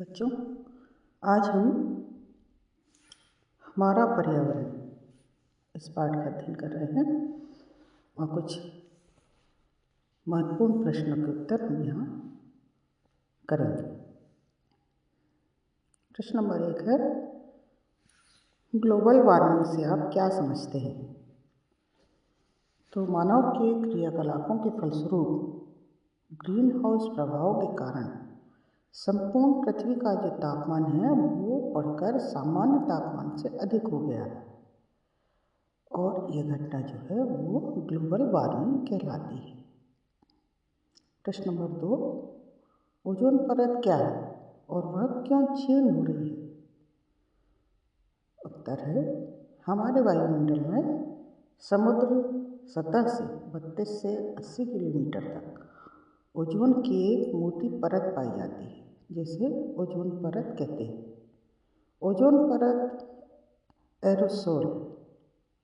बच्चों, आज हम हमारा पर्यावरण इस पाठ का अध्ययन कर रहे हैं और कुछ महत्वपूर्ण प्रश्नों के उत्तर हम यहाँ करेंगे। प्रश्न नंबर 1 है, ग्लोबल वार्मिंग से आप क्या समझते हैं? तो मानव के क्रियाकलापों के फलस्वरूप ग्रीन हाउस प्रभाव के कारण संपूर्ण पृथ्वी का जो तापमान है वो बढ़कर सामान्य तापमान से अधिक हो गया है और यह घटना जो है वो ग्लोबल वार्मिंग कहलाती है। प्रश्न नंबर 2, ओजोन परत क्या है और वह क्यों क्षीण हो रही है? उत्तर है, हमारे वायुमंडल में समुद्र सतह से 32 से 80 किलोमीटर तक ओजोन की एक मोटी परत पाई जाती है जिसे ओजोन परत कहते हैं। ओजोन परत एरोसोल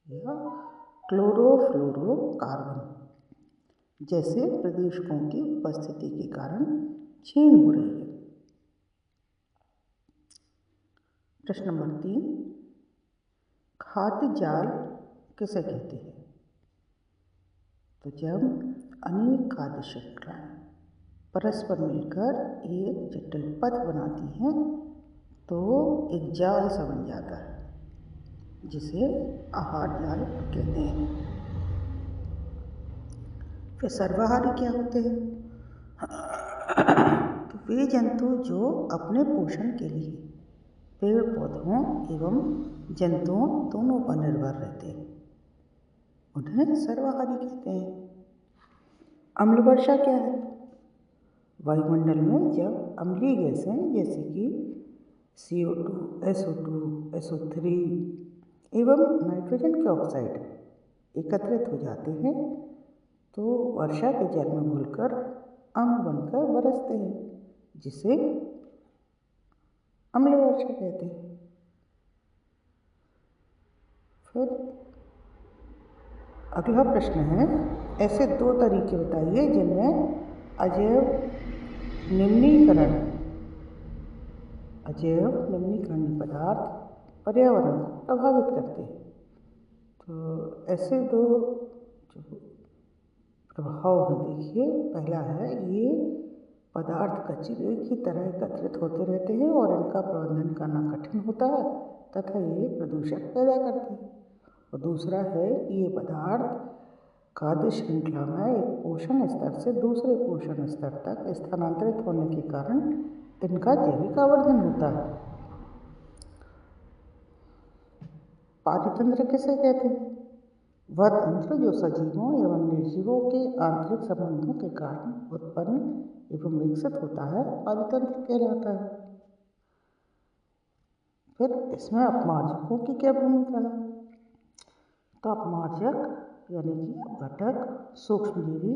या क्लोरोफ्लोरोकार्बन जैसे प्रदूषकों की उपस्थिति के कारण क्षीण हो रही है। प्रश्न नंबर 3, खाद्य जाल किसे कहते हैं? तो जब अनेक खाद्य श्रृंखलाएं परस्पर मिलकर एक जटिल पथ बनाती हैं तो एक जाल सा बन जाता है जिसे आहार जाल कहते हैं। फिर सर्वाहारी क्या होते हैं? तो वे जंतु जो अपने पोषण के लिए पेड़ पौधों एवं जंतुओं दोनों पर निर्भर रहते हैं, उन्हें सर्वाहारी कहते हैं। अम्ल वर्षा क्या है? वायुमंडल में जब अम्लीय गैसें जैसे कि CO2, SO2, SO3 एवं नाइट्रोजन के ऑक्साइड एकत्रित हो जाते हैं तो वर्षा के जल में घुलकर अम्ल बनकर बरसते हैं जिसे अम्ल वर्षा कहते हैं। फिर अगला प्रश्न है, ऐसे 2 तरीके बताइए जिनमें अजैव निम्नीकरणीय पदार्थ पर्यावरण को प्रभावित करते हैं। तो ऐसे 2 जो प्रभाव हैं, देखिए, पहला है ये पदार्थ कचरे की तरह एकत्रित होते रहते हैं और इनका प्रबंधन करना कठिन होता है तथा ये प्रदूषक पैदा करते हैं। और दूसरा है कि ये पदार्थ खाद्य श्रृंखला में एक पोषण स्तर से दूसरे पोषण स्तर तक स्थानांतरित होने के कारण इनका जैविक आवर्धन होता है। पारितंत्र किसे कहते हैं? वह तंत्र जो सजीवों एवं निर्जीवों के आंतरिक संबंधों के कारण उत्पन्न एवं विकसित होता है, पारितंत्र कहलाता है। फिर इसमें अपमार्जकों की क्या भूमिका है? तो अपमार्जक यानी कि अपघटक सूक्ष्मजीवी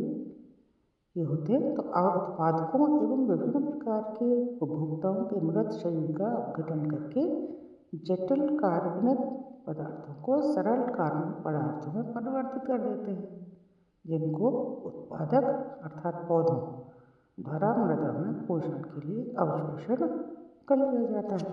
ये होते हैं तो उत्पादकों एवं विभिन्न प्रकार के उपभोक्ताओं के मृत शरीर का अपघटन करके जटिल कार्बनिक पदार्थों को सरल कार्बनिक पदार्थों में परिवर्तित कर देते हैं जिनको उत्पादक अर्थात पौधों द्वारा मृदा में पोषण के लिए अवशोषण कर लिया जाता है।